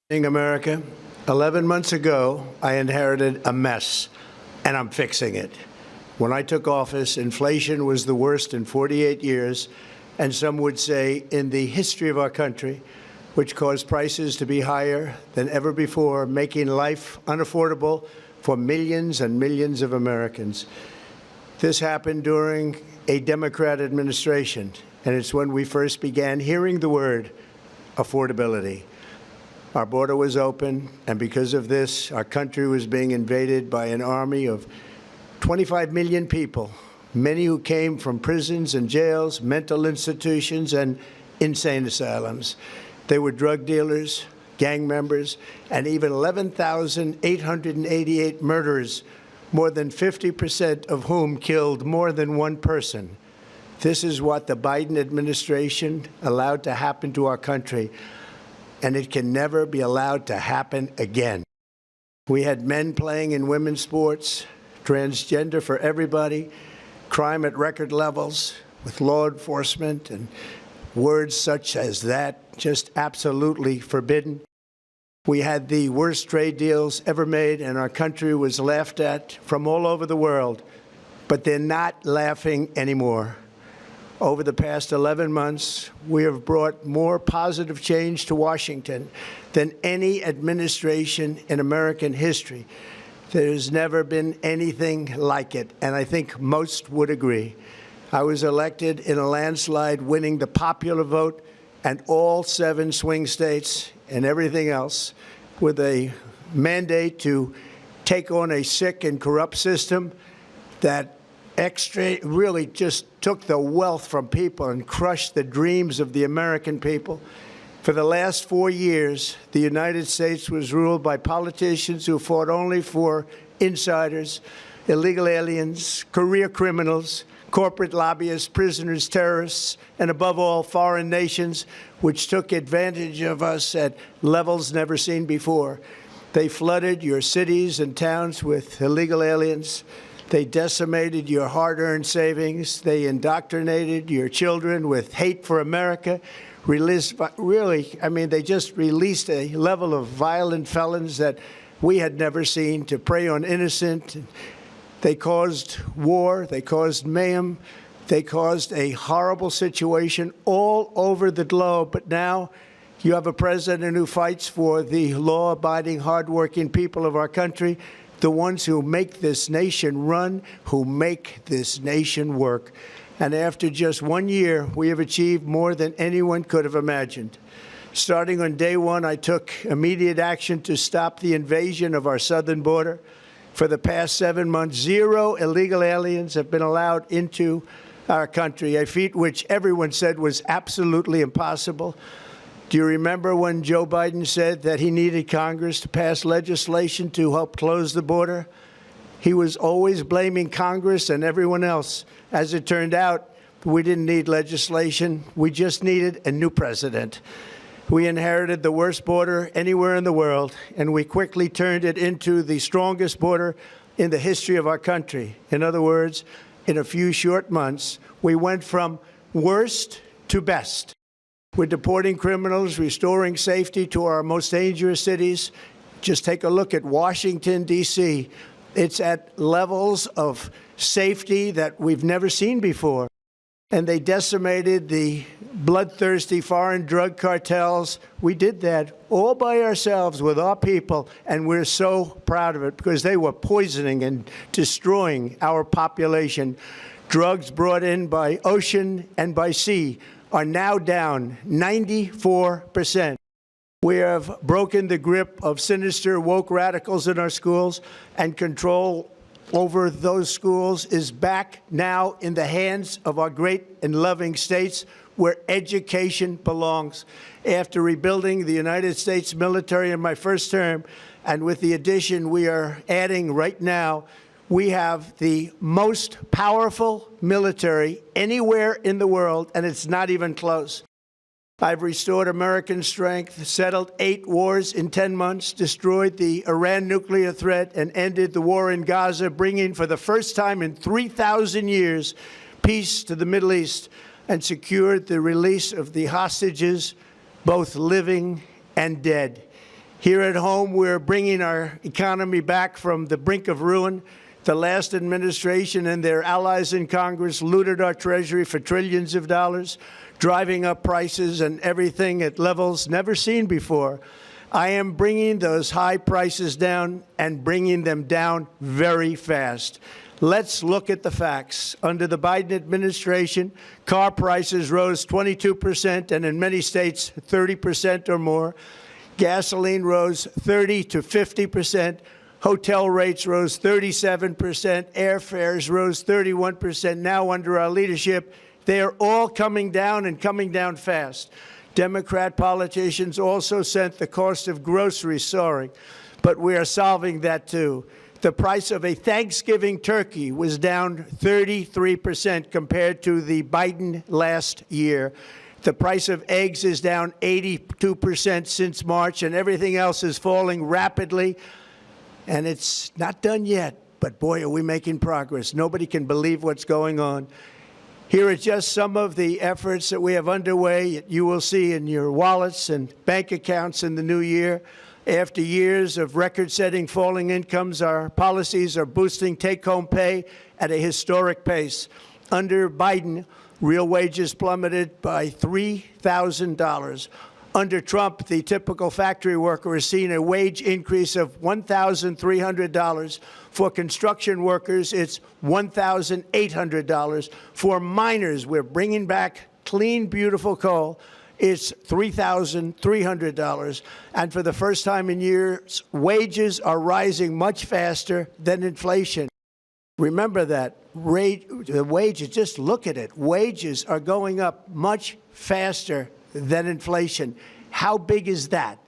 In America, 11 months ago, I inherited a mess, and I'm fixing it. When I took office, inflation was the worst in 48 years, and some would say in the history of our country, which caused prices to be higher than ever before, making life unaffordable for millions and millions of Americans. This happened during a Democrat administration, and it's when we first began hearing the word affordability. Our border was open, and because of this, our country was being invaded by an army of 25 million people, many who came from prisons and jails, mental institutions, and insane asylums. They were drug dealers, gang members, and even 11,888 murderers, more than 50% of whom killed more than one person. This is what the Biden administration allowed to happen to our country, and it can never be allowed to happen again. We had men playing in women's sports, transgender for everybody, crime at record levels with law enforcement, and words such as that just absolutely forbidden. We had the worst trade deals ever made, and our country was laughed at from all over the world, but they're not laughing anymore. Over the past 11 months, we have brought more positive change to Washington than any administration in American history. There's never been anything like it, and I think most would agree. I was elected in a landslide, winning the popular vote and all 7 swing states and everything else, with a mandate to take on a sick and corrupt system that really just took the wealth from people and crushed the dreams of the American people. For the last 4 years, the United States was ruled by politicians who fought only for insiders, illegal aliens, career criminals, corporate lobbyists, prisoners, terrorists, and above all, foreign nations, which took advantage of us at levels never seen before. They flooded your cities and towns with illegal aliens. They decimated your hard-earned savings. They indoctrinated your children with hate for America. They just released a level of violent felons that we had never seen to prey on innocent. They caused war. They caused mayhem. They caused a horrible situation all over the globe. But now you have a president who fights for the law-abiding, hardworking people of our country, the ones who make this nation run, who make this nation work. And after just 1 year, we have achieved more than anyone could have imagined. Starting on day one, I took immediate action to stop the invasion of our southern border. For the past 7 months, 0 illegal aliens have been allowed into our country, a feat which everyone said was absolutely impossible. Do you remember when Joe Biden said that he needed Congress to pass legislation to help close the border? He was always blaming Congress and everyone else. As it turned out, we didn't need legislation. We just needed a new president. We inherited the worst border anywhere in the world, and we quickly turned it into the strongest border in the history of our country. In other words, in a few short months, we went from worst to best. We're deporting criminals, restoring safety to our most dangerous cities. Just take a look at Washington, D.C. It's at levels of safety that we've never seen before. And they decimated the bloodthirsty foreign drug cartels. We did that all by ourselves with our people, and we're so proud of it because they were poisoning and destroying our population. Drugs brought in by ocean and by sea are now down 94%. We have broken the grip of sinister woke radicals in our schools, and control over those schools is back now in the hands of our great and loving states where education belongs. After rebuilding the United States military in my first term, and with the addition we are adding right now, we have the most powerful military anywhere in the world, and it's not even close. I've restored American strength, settled 8 wars in 10 months, destroyed the Iran nuclear threat, and ended the war in Gaza, bringing for the first time in 3,000 years peace to the Middle East, and secured the release of the hostages, both living and dead. Here at home, we're bringing our economy back from the brink of ruin. The last administration and their allies in Congress looted our Treasury for trillions of dollars, driving up prices and everything at levels never seen before. I am bringing those high prices down and bringing them down very fast. Let's look at the facts. Under the Biden administration, car prices rose 22% and in many states 30% or more. Gasoline rose 30 to 50%. Hotel rates rose 37%. Airfares rose 31%. Now, under our leadership, they are all coming down and coming down fast. Democrat politicians also sent the cost of groceries soaring, but we are solving that too. The price of a Thanksgiving turkey was down 33% compared to the Biden last year. The price of eggs is down 82% since March, and everything else is falling rapidly. And it's not done yet, but boy, are we making progress. Nobody can believe what's going on. Here are just some of the efforts that we have underway. You will see in your wallets and bank accounts in the new year. After years of record-setting falling incomes, our policies are boosting take-home pay at a historic pace. Under Biden, real wages plummeted by $3,000. Under Trump, the typical factory worker has seen a wage increase of $1,300. For construction workers, it's $1,800. For miners, we're bringing back clean, beautiful coal. It's $3,300. And for the first time in years, wages are rising much faster than inflation. Remember that. The wages, just look at it. Wages are going up much faster than inflation. How big is that?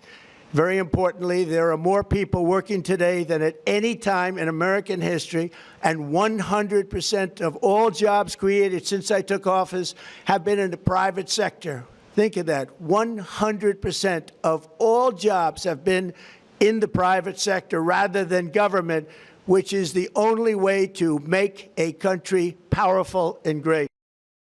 Very importantly, there are more people working today than at any time in American history, and 100% of all jobs created since I took office have been in the private sector. Think of that. 100% of all jobs have been in the private sector rather than government, which is the only way to make a country powerful and great.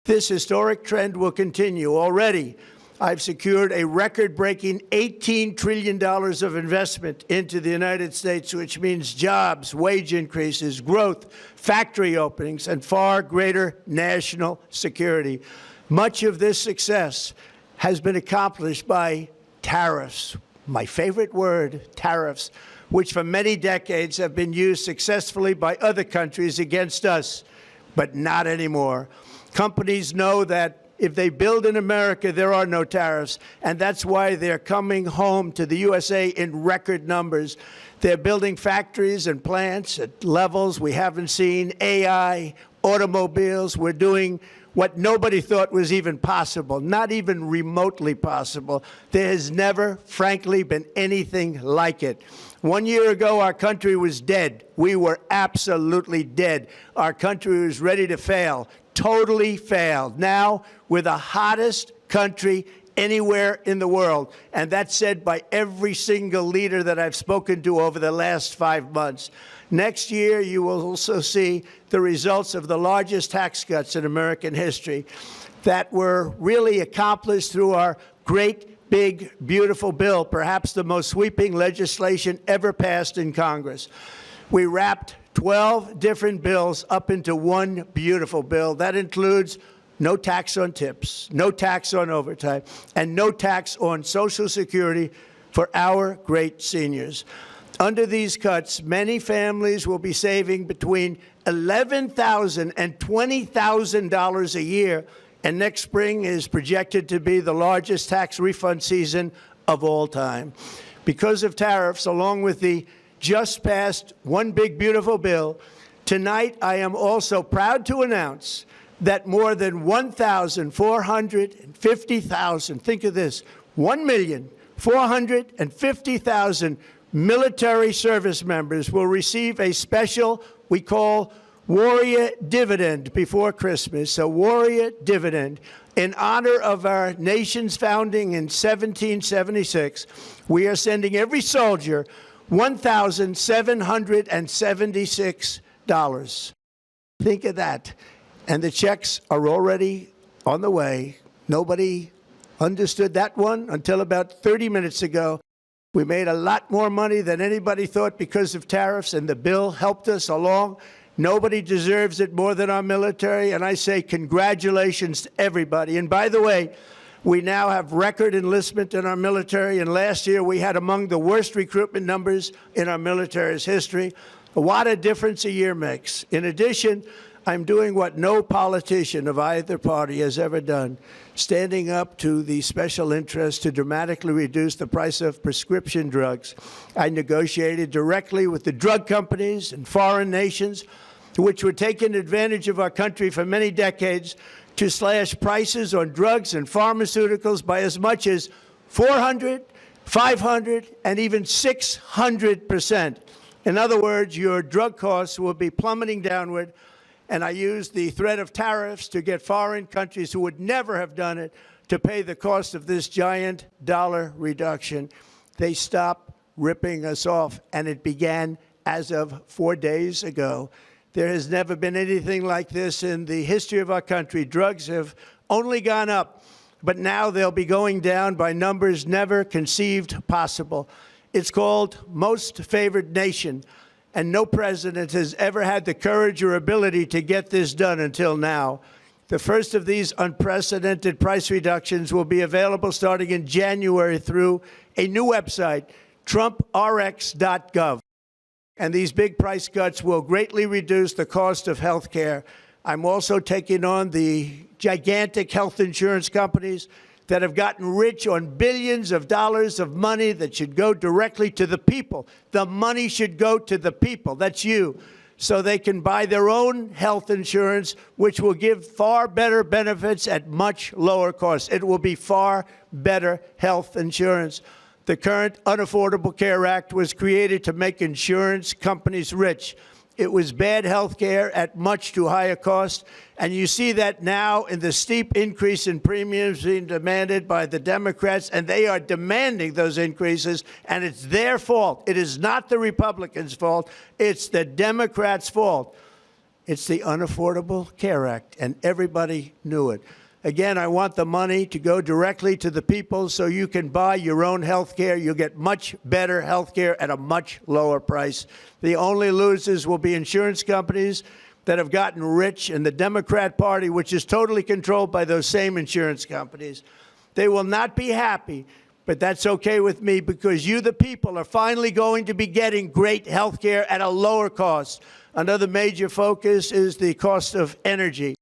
This historic trend will continue. Already, I've secured a record-breaking $18 trillion of investment into the United States, which means jobs, wage increases, growth, factory openings, and far greater national security. Much of this success has been accomplished by tariffs. My favorite word, tariffs, which for many decades have been used successfully by other countries against us, but not anymore. Companies know that if they build in America, there are no tariffs, and that's why they're coming home to the USA in record numbers. They're building factories and plants at levels we haven't seen, AI, automobiles. We're doing what nobody thought was even possible, not even remotely possible. There has never, frankly, been anything like it. 1 year ago, our country was dead. We were absolutely dead. Our country was ready to fail, totally failed. Now, we're the hottest country anywhere in the world, and that's said by every single leader that I've spoken to over the last 5 months. Next year, you will also see the results of the largest tax cuts in American history that were really accomplished through our great, big, beautiful bill, perhaps the most sweeping legislation ever passed in Congress. We wrapped 12 different bills up into one beautiful bill. That includes no tax on tips, no tax on overtime, and no tax on Social Security for our great seniors. Under these cuts, many families will be saving between $11,000 and $20,000 a year, and next spring is projected to be the largest tax refund season of all time. Because of tariffs, along with the just passed One Big Beautiful Bill, tonight I am also proud to announce that more than 1,450,000, think of this, 1,450,000 military service members will receive a special, we call Warrior Dividend before Christmas, a Warrior Dividend. In honor of our nation's founding in 1776, we are sending every soldier $1,776. Think of that. And the checks are already on the way. Nobody understood that one until about 30 minutes ago. We made a lot more money than anybody thought because of tariffs, and the bill helped us along. Nobody deserves it more than our military, and I say congratulations to everybody. And by the way, we now have record enlistment in our military, and last year we had among the worst recruitment numbers in our military's history. What a difference a year makes. In addition, I'm doing what no politician of either party has ever done, standing up to the special interests to dramatically reduce the price of prescription drugs. I negotiated directly with the drug companies and foreign nations, which were taking advantage of our country for many decades, to slash prices on drugs and pharmaceuticals by as much as 400, 500, and even 600%. In other words, your drug costs will be plummeting downward. And I used the threat of tariffs to get foreign countries who would never have done it to pay the cost of this giant dollar reduction. They stopped ripping us off, and it began as of 4 days ago. There has never been anything like this in the history of our country. Drugs have only gone up, but now they'll be going down by numbers never conceived possible. It's called Most Favored Nation. And no president has ever had the courage or ability to get this done until now. The first of these unprecedented price reductions will be available starting in January through a new website, TrumpRx.gov. And these big price cuts will greatly reduce the cost of health care. I'm also taking on the gigantic health insurance companies that have gotten rich on billions of dollars of money that should go directly to the people. The money should go to the people, that's you, so they can buy their own health insurance, which will give far better benefits at much lower costs. It will be far better health insurance. The current Unaffordable Care Act was created to make insurance companies rich. It was bad health care at much too high a cost, and you see that now in the steep increase in premiums being demanded by the Democrats, and they are demanding those increases, and it's their fault. It is not the Republicans' fault. It's the Democrats' fault. It's the Unaffordable Care Act, and everybody knew it. Again, I want the money to go directly to the people so you can buy your own health care. You'll get much better health care at a much lower price. The only losers will be insurance companies that have gotten rich, and the Democrat Party, which is totally controlled by those same insurance companies. They will not be happy, but that's okay with me because you, the people, are finally going to be getting great health care at a lower cost. Another major focus is the cost of energy.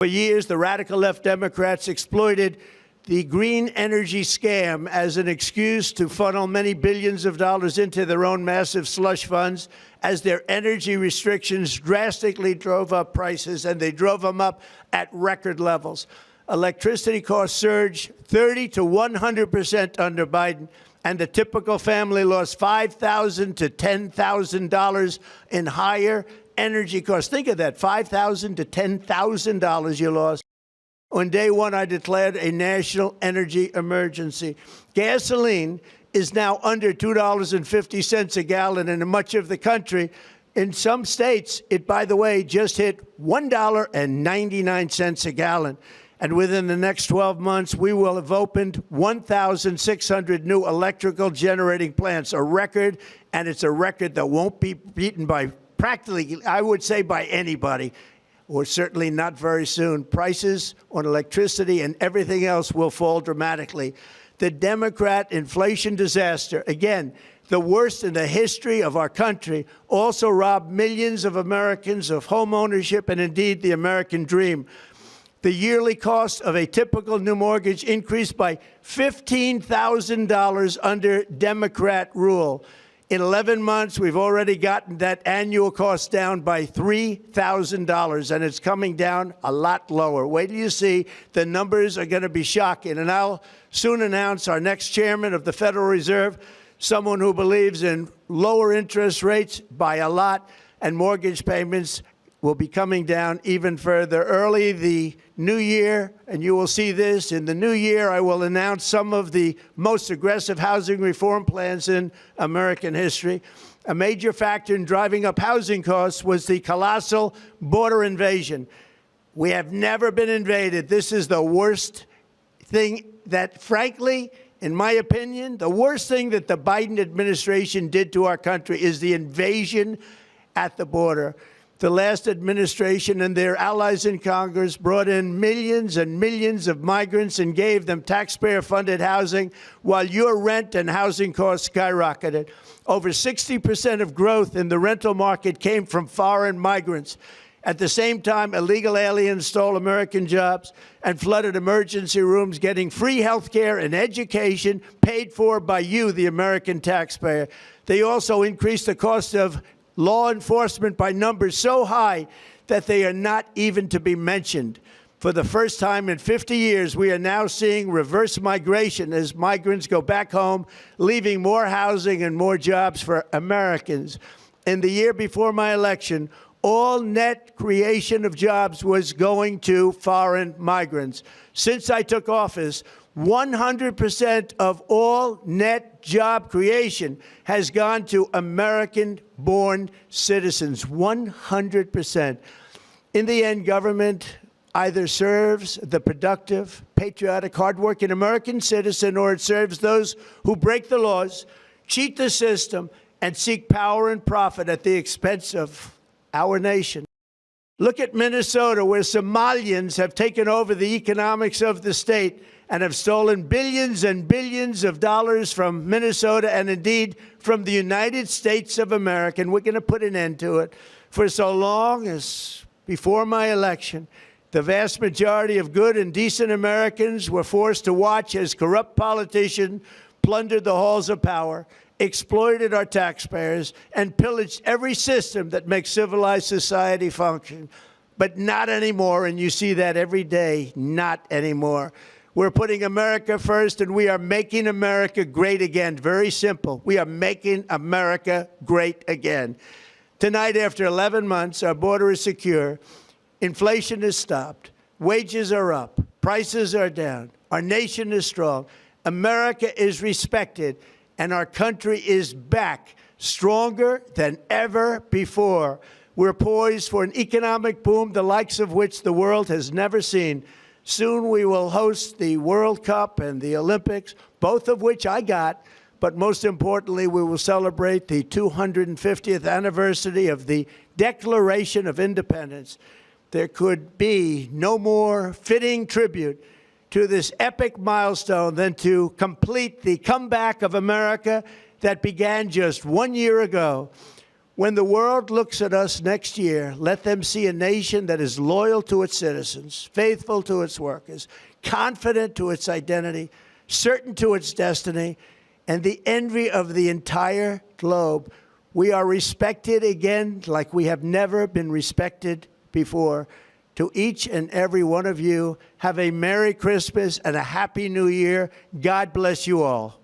For years, the radical left Democrats exploited the green energy scam as an excuse to funnel many billions of dollars into their own massive slush funds as their energy restrictions drastically drove up prices, and they drove them up at record levels. Electricity costs surged 30 to 100% under Biden, and the typical family lost $5,000 to $10,000 in higher energy costs. Think of that, $5,000 to $10,000 you lost. On day one, I declared a national energy emergency. Gasoline is now under $2.50 a gallon in much of the country. In some states, it, by the way, just hit $1.99 a gallon. And within the next 12 months, we will have opened 1,600 new electrical generating plants, a record, and it's a record that won't be beaten by practically, I would say, by anybody, or certainly not very soon. Prices on electricity and everything else will fall dramatically. The Democrat inflation disaster, again, the worst in the history of our country, also robbed millions of Americans of home ownership and indeed the American dream. The yearly cost of a typical new mortgage increased by $15,000 under Democrat rule. In 11 months, we've already gotten that annual cost down by $3,000, and it's coming down a lot lower. Wait till you see. The numbers are going to be shocking. And I'll soon announce our next chairman of the Federal Reserve, someone who believes in lower interest rates by a lot, and mortgage payments will be coming down even further. Early the new year, and you will see this, in the new year I will announce some of the most aggressive housing reform plans in American history. A major factor in driving up housing costs was the colossal border invasion. We have never been invaded. This is the worst thing that, frankly, in my opinion, the worst thing that the Biden administration did to our country is the invasion at the border. The last administration and their allies in Congress brought in millions and millions of migrants and gave them taxpayer-funded housing while your rent and housing costs skyrocketed. Over 60% of growth in the rental market came from foreign migrants. At the same time, illegal aliens stole American jobs and flooded emergency rooms, getting free health care and education paid for by you, the American taxpayer. They also increased the cost of law enforcement by numbers so high that they are not even to be mentioned. For the first time in 50 years, we are now seeing reverse migration as migrants go back home, leaving more housing and more jobs for Americans. In the year before my election, all net creation of jobs was going to foreign migrants. Since I took office, 100% of all net job creation has gone to American-born citizens, 100%. In the end, government either serves the productive, patriotic, hardworking American citizen, or it serves those who break the laws, cheat the system, and seek power and profit at the expense of our nation. Look at Minnesota, where Somalians have taken over the economics of the state and have stolen billions and billions of dollars from Minnesota and indeed from the United States of America. And we're going to put an end to it. For so long as before my election, the vast majority of good and decent Americans were forced to watch as corrupt politicians plundered the halls of power, exploited our taxpayers, and pillaged every system that makes civilized society function. But not anymore, and you see that every day, not anymore. We're putting America first, and we are making America great again. Very simple. We are making America great again. Tonight, after 11 months, our border is secure. Inflation is stopped. Wages are up. Prices are down. Our nation is strong. America is respected, and our country is back, stronger than ever before. We're poised for an economic boom, the likes of which the world has never seen. Soon we will host the World Cup and the Olympics, both of which I got. But most importantly, we will celebrate the 250th anniversary of the Declaration of Independence. There could be no more fitting tribute to this epic milestone than to complete the comeback of America that began just 1 year ago. When the world looks at us next year, let them see a nation that is loyal to its citizens, faithful to its workers, confident to its identity, certain to its destiny, and the envy of the entire globe. We are respected again like we have never been respected before. To each and every one of you, have a Merry Christmas and a Happy New Year. God bless you all.